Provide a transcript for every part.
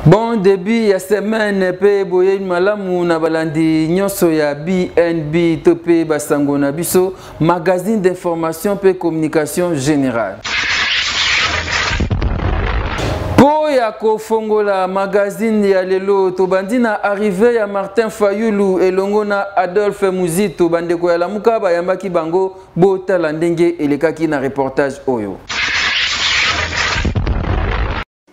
Bon début ya semaine pe boye malamu na balandi nyonso ya BNB topé basango na biso magazine d'information pe communication générale. Po ya kofongola magazine ya lelo tobandi na arrivé ya Martin Fayulu elongo na Adolphe Muzito bandeko ya lamuka bayambaki bango botala ndenge elekaki na reportage oyo.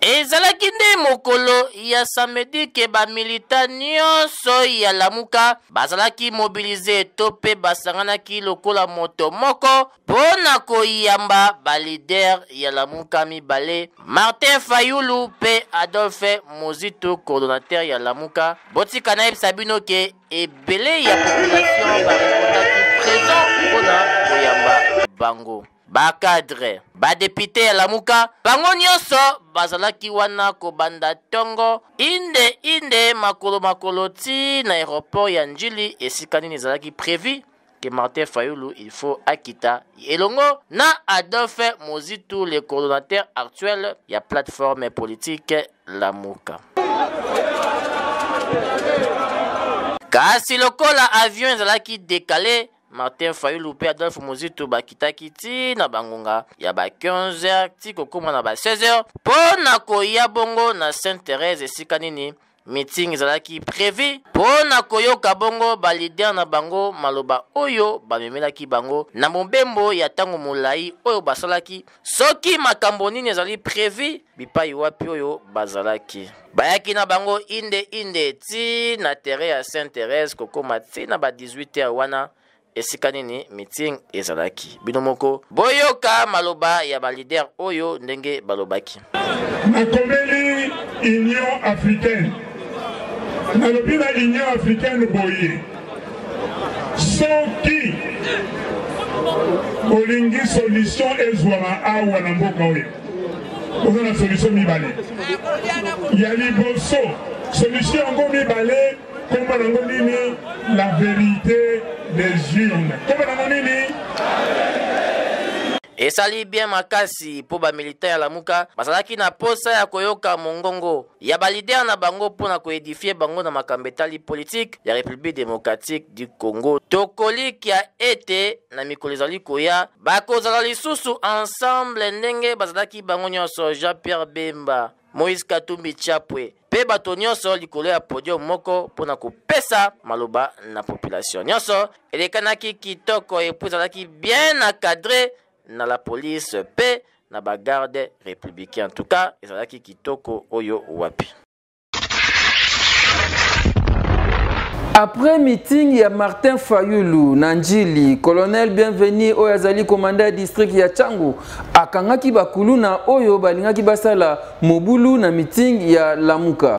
Ezalaki nde mokolo ya samedi ke ba militant nyonso ya lamuka bazalaki mobilize to pe basanganaki lokola moto moko pona koyamba ba leader ya lamuka mibale Martin Fayulu pe Adolphe Muzito coordonnateur ya lamuka botika na yebisa bino ke ebele ya population barepondaki présent pona koyamba bango. Ba cadre, ba député ya lamuka, bango nyonso bazalaki wana kobanda tongo inde makolo ti na aéroport ya Njili esika nini ezalaki prévu que Martin Fayulu il faut akita elongo na Adolphe Muzito le coordonnateur actuel ya plateforme politique lamuka. Kasi lokola avion ezalaki décalé Martin Fayulu pe Adolphe Muzito bakitaki ti na bangonga ya ba 15h ti kokoma na ba 16h pona koya bongo na Sainte-Thérèse esika nini meeting ezalaki prévu pona koyoka bongo ba leader na bango maloba oyo bamemelaki bango na mobembo ya tango molai oyo basalaki soki makambo nini ezali prévu bipai wapi oyo bazalaki bayaki na bango inde ti na terrain ya Sainte-Thérèse kokoma ti na ba 18h wana esika nini meeting ezalaki bino moko boyoka maloba ya ba leader oyo ndenge balobaki. Nakomeli Union africaine nalobi na Union africaine boye soki olingi solution ezwama awa na mboka oyo oza na solution mibale ya liboso solution yango mibale komba nango nini la vérité des urnes. Esali bien makasi po ba militaire ya lamuka bazalaki na posa ya koyoka mongongo ya ba leader na bango pona koedifier bango na makambetali politique ya République démocratique du Congo. Tokolik ya ete na mikolo ezali koya bakozala lisusu ensemble ndenge bazalaki bango nyonso Jean-Pierre Bemba, Moïse Katumbi Chapwe pe bato nyonso likolo ya podium moko pona kopesa maloba na population nyonso elekanaki kitoko epuzalaki bien encadré na la police pe na ba garde républicain. En tout cas ezalaki kitoko oyo wapi. Après meeting ya Martin Fayulu na Njili, colonel Bienvenu oyo azali commandant district ya Changu akangaki bakulu na oyo balingaki basala mobulu na meeting ya lamuka.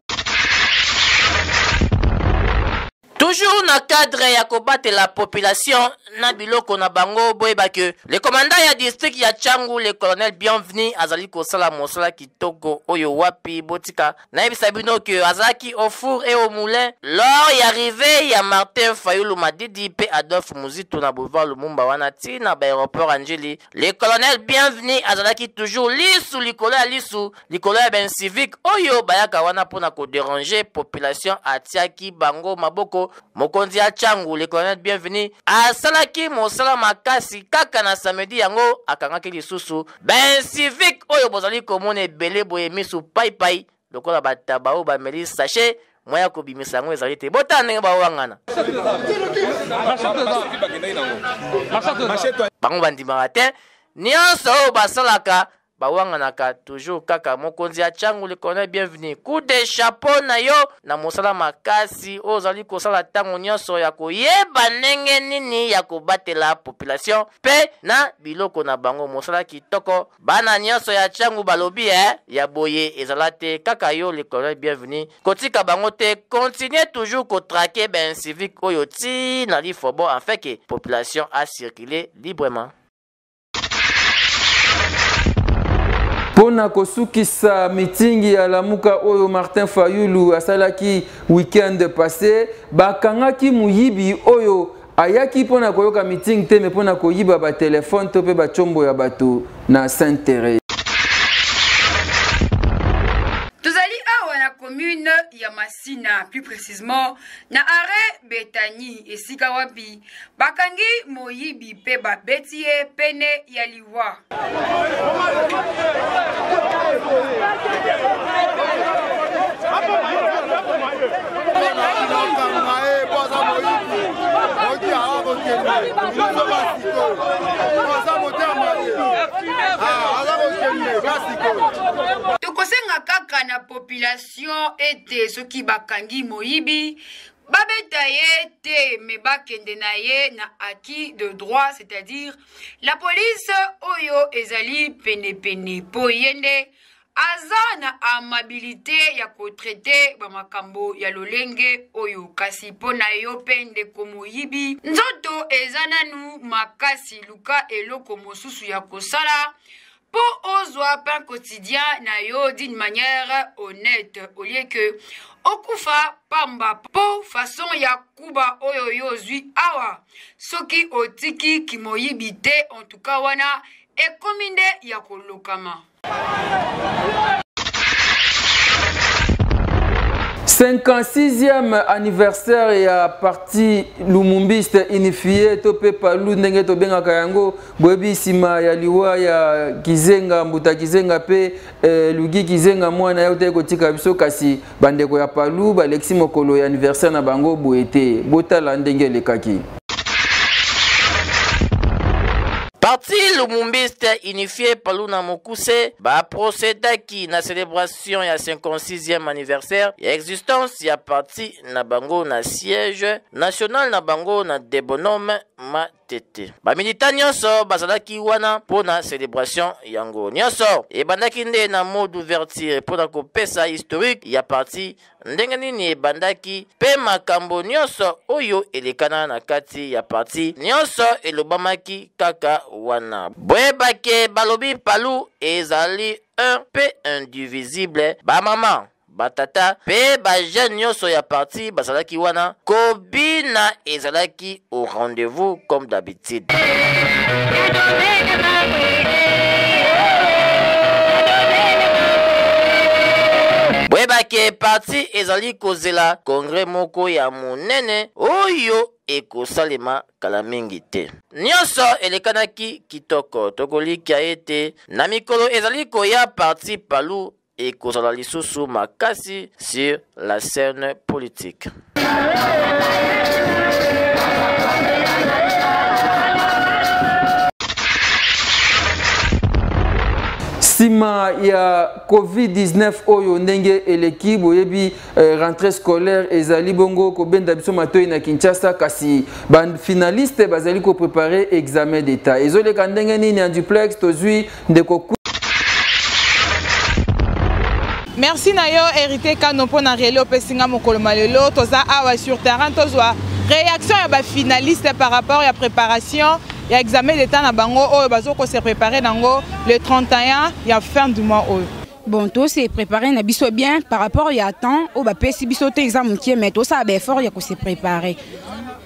Toujours na cadre ya kobattre la population na biloko na bango boyeba que le commandant ya district ya Changu le colonel Bienvenu azali kosala mosala kitoko oyo wapi botika na yebisa bino que azaki au four et au moulin lors y arrivé ya Martin Fayulu Madidi pe Adolphe Muzito na boulevard Lumumba wana ti na aéroport Anjeli. Le colonel Bienvenu azalaki toujours lisu likolo ya lisu likolo ya ben civique oyo bayaka wana pona ko déranger population atiaki bango maboko. Mokonzi ya Changu le colonel Bienvenu asalaki mosala makasi kaka na samedi yango akangaki lisusu ben civique oyo bozali komona ebele boye misu pai lokola bataba oyo bameli sachet moya kobimisa yango ezali te botana ndenge bawangana bango bandimaka te nyonso oyo basalaka bawanganaka toujours kaka mokonzi ya Changu le colonel Bienvenu coup de chapeau na yo na mosala makasi ozali kosala tango nyonso ya koyeba ndenge nini ya kobatela population pe na biloko na bango mosala kitoko bana nyonso ya Changu balobi ya boye ezala te kaka yo le colonel Bienvenu kotika bango te continue toujours kotraquer ben civique oyo ti na lifobo en fait que population a circulé librement. Pona kosukisa meeting ya lamuka oyo Martin Fayulu asalaki weekend passé bakangaki muyibi oyo ayaki pona koyoka meeting te me pona koyiba ba telefone to pe ba chombo ya bato na Sainte-Thérèse. Tuzali awa na commune commune ya Masina, plus précisément na arrêt Betani et Sikawapi. Bakangi moyibi pe babetie pene ya liwa. Tokosenga kaka na population ete soki bakangi moyibi babeta ye te me bakende na ye na acquis de droit, c'est-à-dire la police oyo ezali pene po yende aza na amabilité ya kotraite bamakambo ya lolenge oyo kasi pona yo pende komoyibi nzoto eza nanu makasi luka eloko mosusu ya kosala po ozwa pain quotidien na yo d'une manière honnête au lieu que okufa pamba po façon ya kuba oyo yo zwi awa soki otiki kimoyibi te en tout cas wana ekominde ya kolokama. 56e anniversaire ya parti Lumumbiste unifié tope palu ndenge tobengaka yango boyebi sima ya liwa ya Kizenga Mbuta Kizenga pe Lugi Kizenga mwana ya ote kotika biso kasi bandeko ya palu balexi mokolo ya anniversaire na bango boete botala ndenge lekaki. Parti Lumumbiste unifié Paluna Mokuse ba procédaki na célébration ya 56e anniversaire ya existence ya parti na bango na siège national na bango na Debonome Matete. Ba militant nyonso bazalaki wana pona célébration yango nyonso ebandaki nde na mot d'ouverture pona kopesa historique ya parti ndenge nini ebandaki pe makambo nyonso oyo elekana na kati ya parti nyonso elobamaki kaka wana. Boyebake balobi palu ezali un pe indivisible ba mama batata pe ba jeune nyonso ya parti bazalaki wana kobina ezalaki au rendez-vous comme d'habitude. Boyebake parti ezali kozela kongre moko ya monene oyo ekosalema kala mingi te. Nyonso elekanaki kitoko tokolikia ete na mikolo ezali koya parti palu ekozala lisusu makasi sur la scène politique. Sima ya COVID-19 oyo ndenge eleki boyebi rentrée scolaire ezali bongo kobenda biso matoi na Kinshasa kasi ban finaliste bazali ko préparer examen d'état ezoleka ndenge nini en duplex tozui ndeko. Merci Nayo hérité kano pona relo pesinga mokolo malelo toza awa sur terrain tozwa réaction ya ba finaliste par rapport à préparation ya examen d'état na bango oyo bazoko se préparer nango le 31 ya fin du mois oyo. Bon, tout s'est préparé na biso bien par rapport à temps au ba pesi biso te examen qui mais tout ça ba effort ya ko se préparer.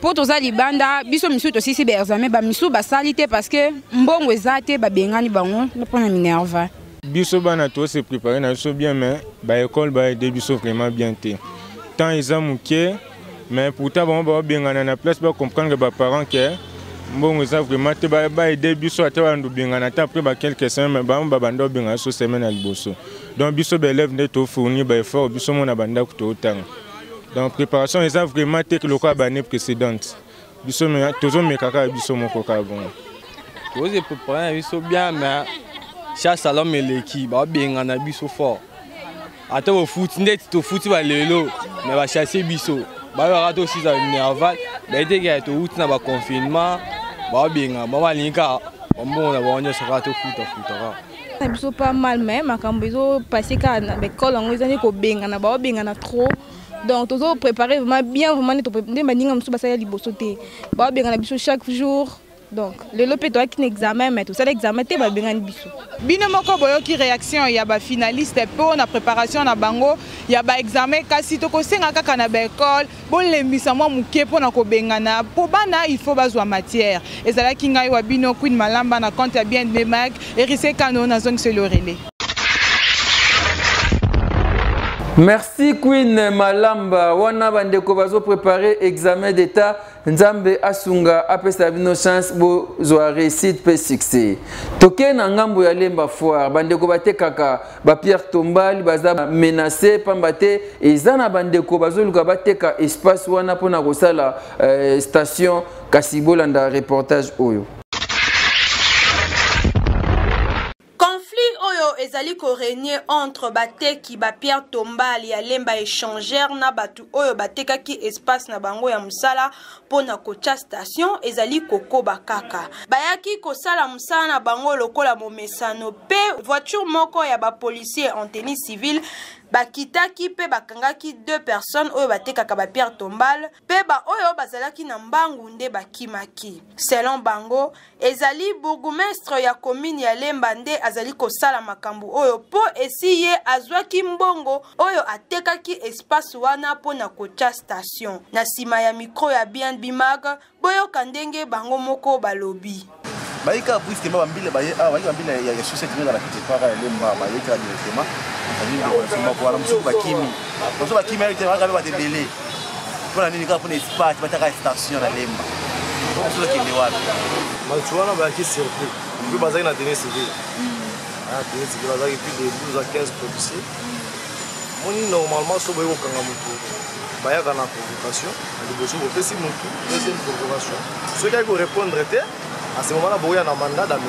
Pour toza libanda biso misu to sisi ba examen ba misu ba salité parce que mbongo ezate ba bengani bango na pona minerva. Biso bana to se préparer na biso bien mais ba école ba aider biso vraiment bien té. Tant examen qui mais pourtant bon ba bengana na place ba comprendre ba parents que bon ça vraiment te ba aider biso ata bandu bengana ta après ba quelques semaines ba bando bengana so semaine à liboso. Donc biso ba élève ne to fournir ba effort biso mona banda ko to temps. Donc préparation ça vraiment te que le quoi l'année précédente. Biso me tozo me kaka biso moko ka bon. Vous êtes préparé biso bien mais chaque salon mais l'équipe ba bengana biso fort. Ata au foot net to foot ba lelo mais ba chasser biso. Ba rato aussi ça nerval ba été que to out na ba confinement ba benga ba linka on na ba onyo saka to foot na biso pas mal mais makambo izo passer ka na école on ezali ko benga na ba benga na trop donc tozo préparer vraiment bien vraiment ne to ndé baninga musu basaya liboso te ba benga na biso chaque jour. Donc, le lopé doit qu'il examen, mais tout ça l'examen te va bien biso. Bino moko boyo ki réaction ya ba finaliste pour na préparation na bango ya ba examen kasi to ko senga kaka na ba école bon lembisa mwa muke pour na ko bengana po bana il faut bazwa matière ezala kinga wa bino Queen Malamba na compte ya bien de Mac et risé kano na zone se le relais. Merci Queen Malamba. Wana bandeko bazo préparer examen d'état. Nzambe asunga apesa bino chance bo zo réussite pe succès. Toke na ngambo ya lemba foire bandeko batekaka ba Pierre Tombali baza menacé pambate ezana bandeko bazo luka bateka espace wana pona kosala station Kasibolanda reportage oyo. Ezali ko régner entre bateki ba Pierre Tombali ya lemba échangère na batu oyo batekaki espace na bango ya musala pona kocha station ezali kokoba kaka bayaki kosala musala na bango lokola momesano pe voiture moko ya ba policier en tenue civile bakitaki pe bakangaki 2 personnes oyo batekaka ba Pierre Tombal pe ba oyo bazalaki na mbangu nde bakimaki. Selon bango ezali bourgmestre ya commune ya Lemba nde azali kosala makambo oyo po esi ye azwaki mbongo oyo atekaki espace wana pona kocha station. Na sima ya micro ya bien bimag boyo kandenge bango moko balobi baika puisque mbile baye baika mbile ya société dans la petite part Lemba baika directement kwa msuku bakimi msuku bakimi yote wakabe batebele kuna nini kama kuna espace bataka station na Lemba msuku kile wapi matuana baki circuit puis bazaki na tennis civile tennis civile bazaki plus de 12 à 15 policiers moni normalement so boyo kanga mutu bayaka na convocation liboso bopesi mutu deuxième convocation ce qui ko répondre était à ce moment-là boya na mandat d'amener.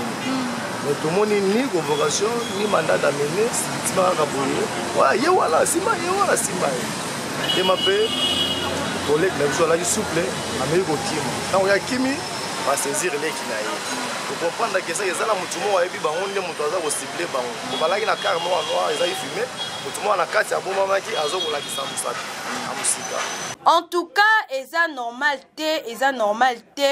Mais tout le monde ni convocation ni mandat d'amener si ma kaboye voilà ye voilà si ma ye voilà si ma ye ma pe collègue même sur la souple américo kim quand ya kimi va saisir les kinaye pour comprendre que ça ezala mutumo wa ebi bango nde mutu aza ko cibler bango ko balaki na car noir noir ezali fumé mutumo na kati ya bomba maki azokola kisambusa amusika. En tout cas, eza normalité,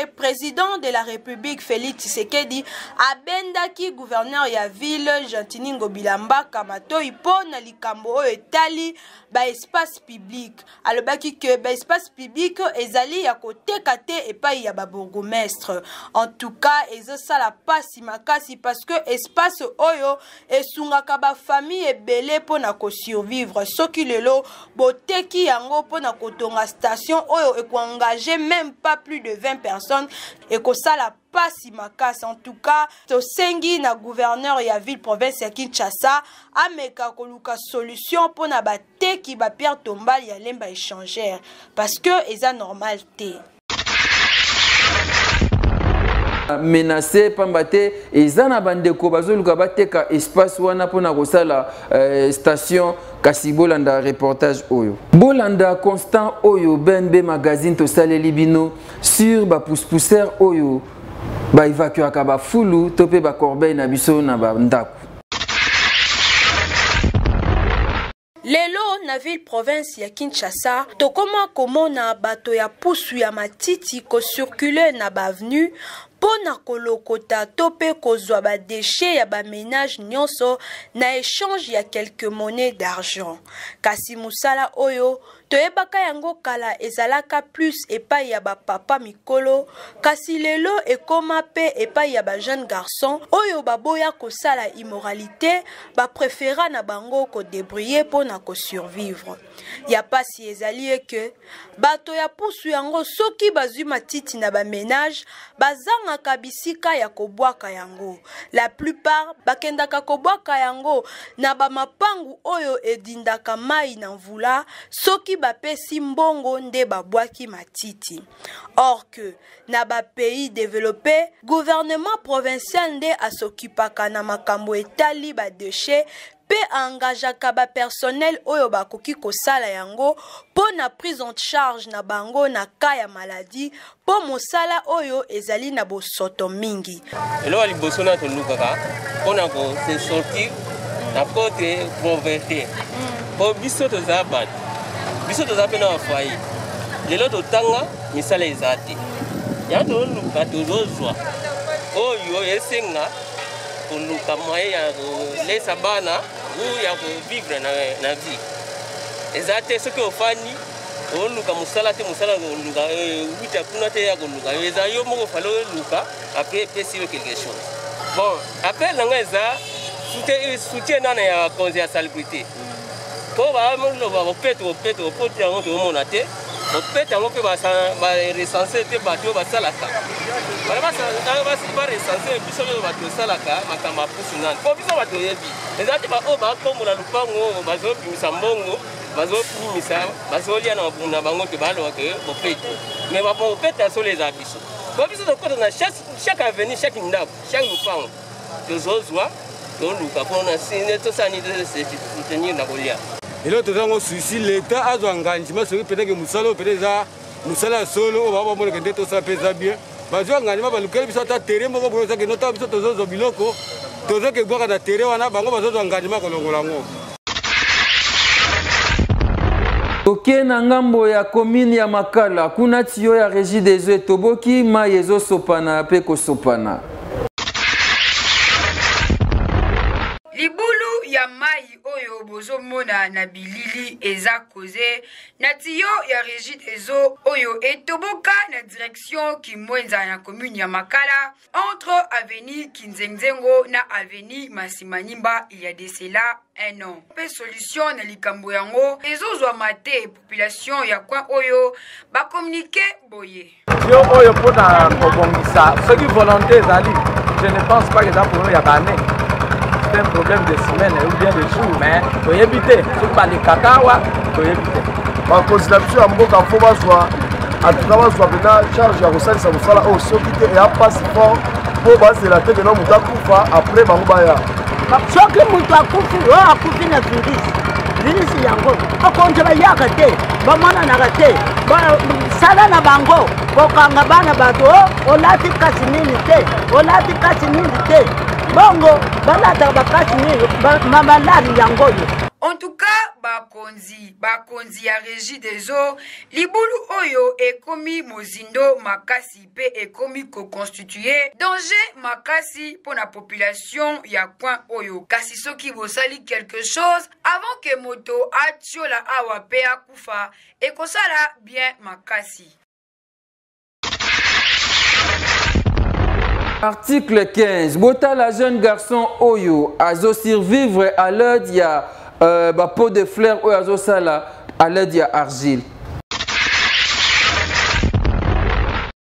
président de la République Félix Tshisekedi abendaki gouverneur ya ville Jantiningo Bilamba Kamato ipona likambo etali ba espace public. Alobaki que ba espace public ezali ya koteka te epai ya ba bourgmestre. En tout cas, eza sala pasi makasi parce que espace oyo esungaka ba famille ebele pona ko survivre. Soki lelo boteki yango pona kotonga station oyo et engager même pas plus de 20 personnes et que ça la passe makasi. En tout cas to sengi na gouverneur ya ville province ya Kinshasa ameka koluka solution pour na bateki ba Pierre Tombali ya Lemba échangère parce que eza normalité menacé pambate ezana bandeko bazoluka bateka espace wana pona kosala station Kasibolanda reportage oyo Bolanda Constant oyo BNB magazine to saleli bino sur ba pousser oyo ba évacuer ba fulu topé ba corbeille na biso na ba ndako. Lelo na ville province ya Kinshasa tokoma komona bato ya pusu ya matiti ko circuler na ba avenue pona kolokota tope kozwa ba déchets ya ba ménage nyonso na échange ya quelques monnaies d'argent. Kasi musala oyo toyebaka yango kala ezalaka plus epai ya ba papa mikolo kasi lelo ekoma pe epai ya ba jeune garçon oyo baboya kosala immoralité ba préféra na bango ko débrouiller pona ko survivre. Ya pasi ezali que bato ya pusu yango soki bazwi matiti na ba ménage bazanga kabisika ya kobwaka yango. La plupart bakendaka kobwaka yango na ba mapangu oyo edindaka mai na mvula soki bapesi mbongo nde babwaki matiti. Or que na ba pays développé gouvernement provincial nde asokipaka na makambo etali ba déchets pe engagaka ba personnel oyo bakoki kosala yango po na prise en charge na bango na cas ya maladie po mosala oyo ezali na bosoto mingi. Elo liboso na tolukaka pona ko se sortir na côté pauvreté. Po biso toza bato biso toza pe na foyer lelo totanga misala ezati ya toluka tozozwa oyo esenga koluka moyen ya kolesa bana ou ya vivre na vie ezate soki ofani oluka musala te musala koluka wita kuna te ya koluka eza yo moko falo luka après pesi quelque chose. Bon après nanga eza soutien nana ya conseil ya salubrité po baloba bopete opoti yango toomona te bopete yango mpe barecense te bato oyo basalaka barecense biso oyo bato osalaka makambo ya pusu nani po biso bato oyebi eza te baoyo bakombola lupango bazobimisa mbongo bazopimisa bazolia na bango te baloba ke bopete mais bopete ya solo eza biso po biso tokota na chaque avenir chaque ndako chaque lupango tozozwa toluka mpona sine tosani soutenir na kolia elo tozango susi l'état azwa ngandima soki peut-être mosala oyo peut-être eza mosala ya solo oyo babamonaka nde tosala mpe eza bien bazwa ngandima balukeli biso ata tere moko boye ozake nota biso tozozwa biloko tozoke bwaka na tere wana bango bazozwa ngandima kolongola yango. toke na ngambo ya commune ya Makala kuna tiyo ya régie des eaux etoboki mai ezosopana mpe kosopana. Libulu ya mai oyo bozomona na bilili eza koze na tiyo ya régie des eaux oyo etoboka na direction kimwenza na commune ya Makala entre avenue Kinzenzengo na avenue Masimanimba il y a de cela un an. Pe solution na likambo yango ezozwa mate population ya kwa oyo ba communiquer boye. Tiyo oyo pona kobongisa soki volonté ezali je ne pense pas que ça pour ya bane. C'est un problème de semaine ou bien de jour, mais il faut éviter. Si vous parlez kakawa, il faut éviter. Ma considération à Mboka Fobaswa, en tout cas, on a charge à Rossal Samsala au Sokite et à passeport pour baser la tête de l'homme Mutakufa après Bangubaya. Soki Mutakufa, a coupé la virus yango. A contre ya gâté, bamana na gâté, sala na bango, kokanga bana bato, on a dit kasinilité, on a dit kasinilité. Bongo, balata bakati ni mamalari yangoyo. En tout cas, bakonzi ya régie des eaux, libulu oyo ekomi mozindo makasi pe ekomi ko-constitué danger makasi pour la population ya coin oyo. Kasi soki bosali quelque chose avant que moto atiola awa pe akufa ekosala bien makasi. Article 15. Bota la jeune garçon Oyo azo survivre à l'aide ya pot de fleurs ou azo sala à l'aide ya argile.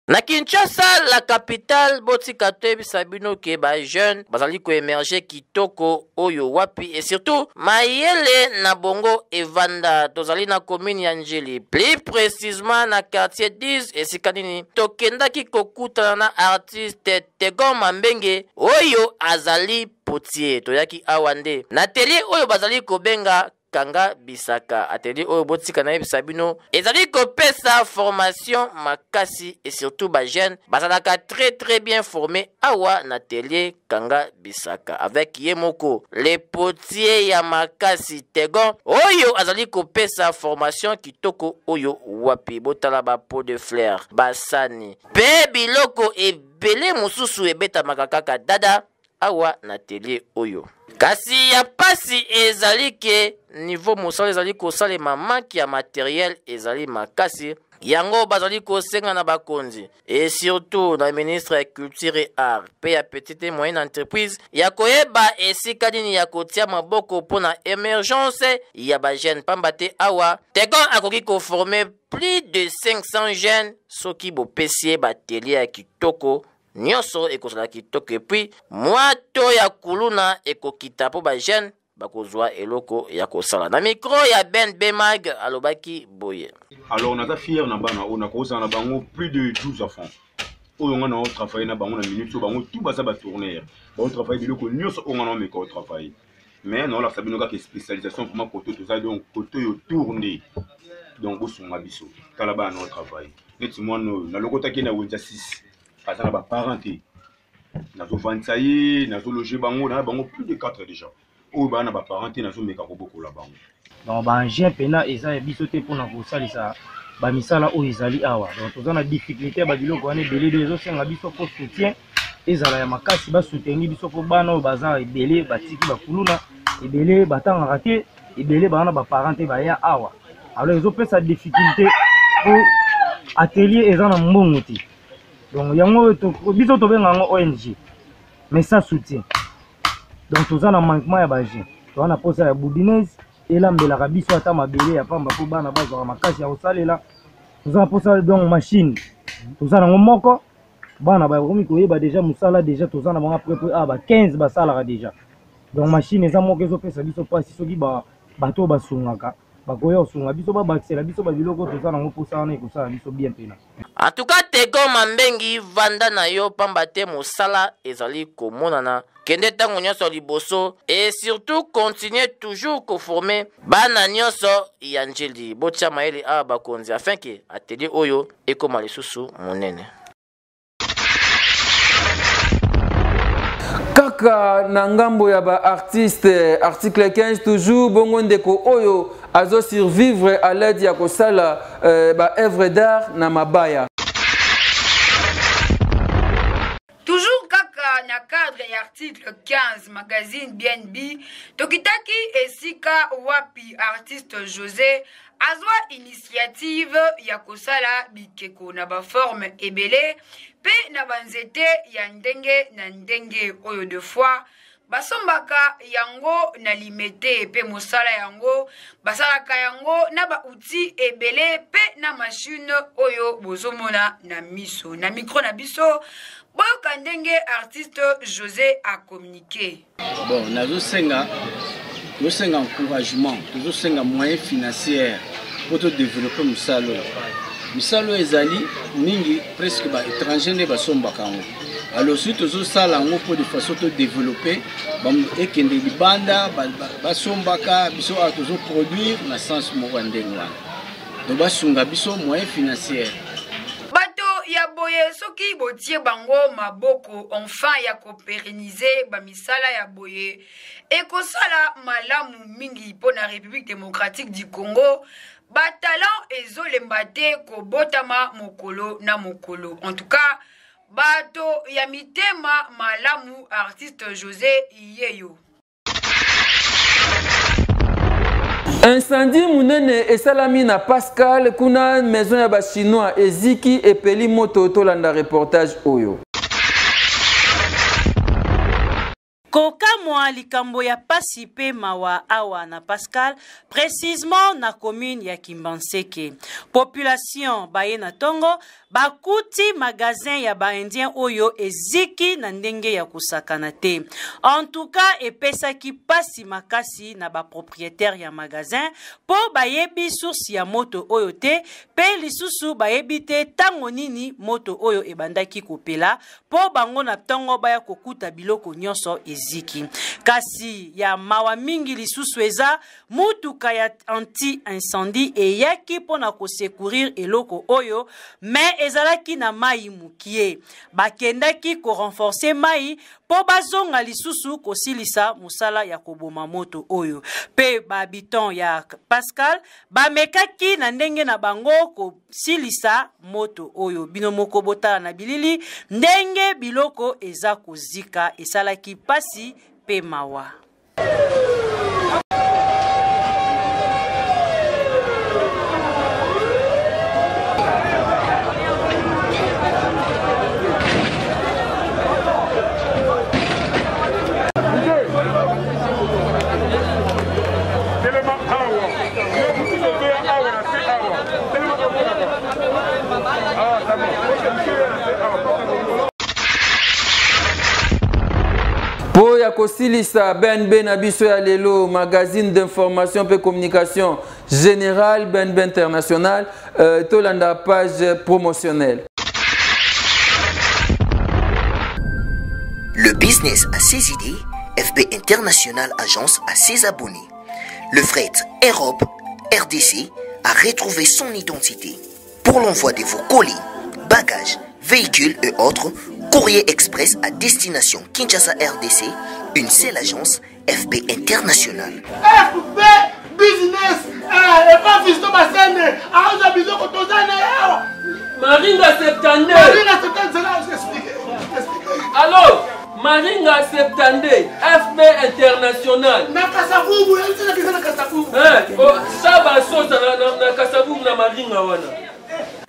Na Kinshasa, la capitale, botika toyebisa bino ke ba jeune bazali ko émerger kitoko oyo wapi et surtout mayele na bongo evanda tozali na commune ya Njili, plus précisément na quartier 10 esikanini tokendaki kokutana na artiste Tegon Mambenge oyo azali potier toyaki awande na télé oyo bazali kobenga Kanga Bisaka. Atelier oyo botika na yebisa bino ezali kopesa formation makasi et surtout ba jeune bazalaka très bien formé awa na atelier Kanga Bisaka avec Yemoko les potiers ya makasi Tegon oyo azali kopesa formation kitoko oyo wapi botala ba pot de fleurs basani pe biloko ebele mususu ebeta makakaka dada awa na atelier oyo. Kasi ya pasi ezali ke niveau mosala ezali kosalema manki ya matériel ezali makasi yango bazali kosenga na bakonzi et surtout na ministre ya culture et art pe ya petite et moyenne entreprise ya koyeba esika nini ya kotia maboko mpona émergence ya ba jeune pamba te awa Tegon akoki koforme plus de 500 jeunes soki bopesie batelier ya kitoko nyonso ekozala kitoko epuis mwato ya kuluna ekokita po ba jeune bakozwa eloko ya kosala na micro ya Ben Bemag alobaki boye. Alors on a fier na bana on a kozala na bango plus de 12 enfants oyo ngana o travailler na bango na minute bango tout baza ba tourner ba travailler biloko nyonso o ngana o meka o travailler mais non la sabino ka spécialisation vraiment koto tout ça donc koto yo tourner donc bo sunga biso tala ba na o travailler neti mono na lokota ki na wenza 6 azana ba parenté nazo vantsa ye nazo loger bango na bango plus de 4 déjà ou bana ba parenté nazo meka ko boko la bango donc ba ngien pena eza biso te pona ko salisa ba misala o ezali awa donc tozana difficulté ba biloko wana belé dezo senga biso ko soutien ezala ya makasi ba soutenir biso ko bana o baza ebelé batiki ba kuluna ebelé batanga raté ebelé bana ba parenté ba ya awa alors ezo pesa difficulté pour atelier ezana mbongo ti. Donc, il y a un ONG, mais ça soutient. Donc, tout ça, on a manquement à Bagé. On a posé à Boudinez, elambelaka biso ata mabele ya pamba mpo bana bazwaka makasi ya kosalela. Toza mposa donc machine toza nango moko bana bakomi koyeba deja mosala deja toza na bango après ba 15 basalaka deja. Donc machine eza moko ezopesa biso mpasi soki bato basungaka bakoya kosunga biso babakisela biso babiloko toza nango mposa wana ekosala biso bien mpena. En tout cas, Tego Mambengi vanda na yo pamba te mosala ezali komonana kende tango nyonso liboso et surtout continuer toujours koformer bana nyonso ya njeli botia mayele a bakonzi afin que atelier oyo ekoma lisusu monene. Kaka na ngambo ya ba artiste article 15 toujours bongo ndeko oyo azo survivre à l'aide ya kosala ba œuvre d'art na mabaya. Toujours kaka na cadre ya article 15 magazine BNB tokitaki esika wapi artiste José azwa initiative ya kosala bikeko na ba forme ebele pe na banzete ya ndenge na ndenge oyo de fois basombaka yango na limete pe mosala yango basalaka yango na ba outil ebele pe na machine oyo bozomona na miso na micro na biso boyoka ndenge artiste José a communiqué. Bon, nazosenga encouragement, tozosenga moyen financier pour te développer musalo. Musalo ezali mingi presque ba étranger ne basombaka ngo. Alors si tozosala ngo pour de façon te développer bam ekende libanda basombaka biso a tozo produire na sens moko ndenge wana. Donc basunga biso moyen financier. Ya boye soki botie bango maboko enfin ya kopéreniser bamisala ya boye ekosala malamu mingi po na République démocratique du Congo batalant ezolemba te kobotama mokolo na mokolo. En tout cas bato ya mitema malamu artiste José Iyeyo. Incendie munene esalami na Pascal kuna maison ya ba chinois eziki epeli moto tolanda reportage oyo. Kokamwa likambo ya pasi pe mawa awa na Pascal, précisément na commune ya Kimbanseke. Population baye na tongo, bakuti magasin ya ba indien oyo eziki na ndenge ya kusakana te. En tout cas, epesaki pasi makasi na ba propriétaire ya magasin, po bayebi source ya moto oyo te, pe lisusu bayebi te tango nini moto oyo ebandaki kopela, po bango na tongo baya kokuta biloko nyonso eziki. Kasi ya mawa mingi lisusu eza mutuka ya anti-incendie eyaki pona kosecourir eloko oyo, mais ezalaki na mai mukie. Bakendaki ko renforcer mai po bazonga lisusu kosilisa musala ya koboma moto oyo. Pe babiton ya Pascal bamekaki na ndenge na bango kosilisa moto oyo. Bino moko botala na bilili ndenge biloko eza kozika esalaki pasi pe mawa. Po ya kosilisa BNB na biso ya lelo magazine d'information et communication générale BNB international tolanda page promotionnelle. Le business a ses idées, FB International Agence a ses abonnés. Le fret Europe, RDC, a retrouvé son identité. Pour l'envoi de vos colis, bagages, véhicules et autres, Courrier Express à destination Kinshasa RDC, une seule agence, FB International. FB Business, et pas Fisto Bassene, à Abizo Kotozane. Maringa Septande. Maringa Septande, c'est là, j'explique. Alors, Maringa Septande, FB International. Na Kasavubu, elle dit que c'est na Kasavubu. Ça va sauter na Kasavubu na Maringa wana.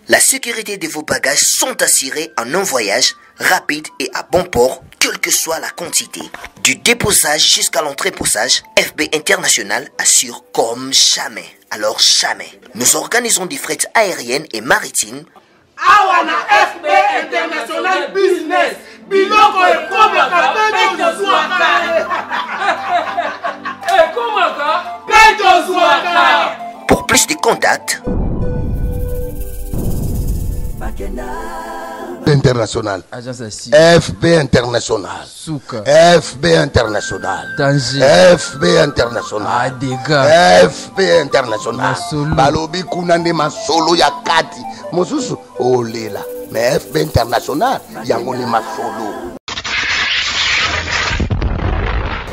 La sécurité de vos bagages sont assurées en un voyage rapide et à bon port, quelle que soit la quantité. Du déposage jusqu'à l'entreposage, FB International assure comme jamais. Alors jamais. Nous organisons des frettes aériennes et maritimes. Awana FB International Business. Biloko ekomaka peto zwaka. Ekomaka peto zwaka. Pour plus de contacts, International. FB International. FB International. FB International. FB International. Balobi kuna nde masolo ya kati. Mosusu olela. Mais FB International yango ni masolo.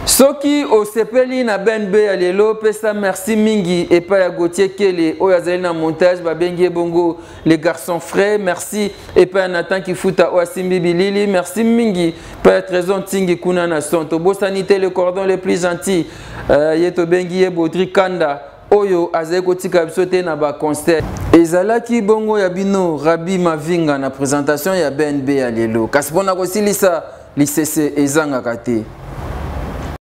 Soki osepeli na BNB ya lelo pesa merci mingi et pas ya Gauthier Kele oyazali na montage babengi bongo les garçons frais merci et pas Nathan Kifuta Oasimbi Bilili merci mingi pas Trésor Tingi kuna na sonto bo sanité le cordon le plus gentil yeto bengi Baudry Kanda oyo azeko tika bisote na ba concert ezalaki bongo ya bino Rabi Mavinga na présentation ya BNB ya lelo kasi pona kosilisa lisese ezanga kate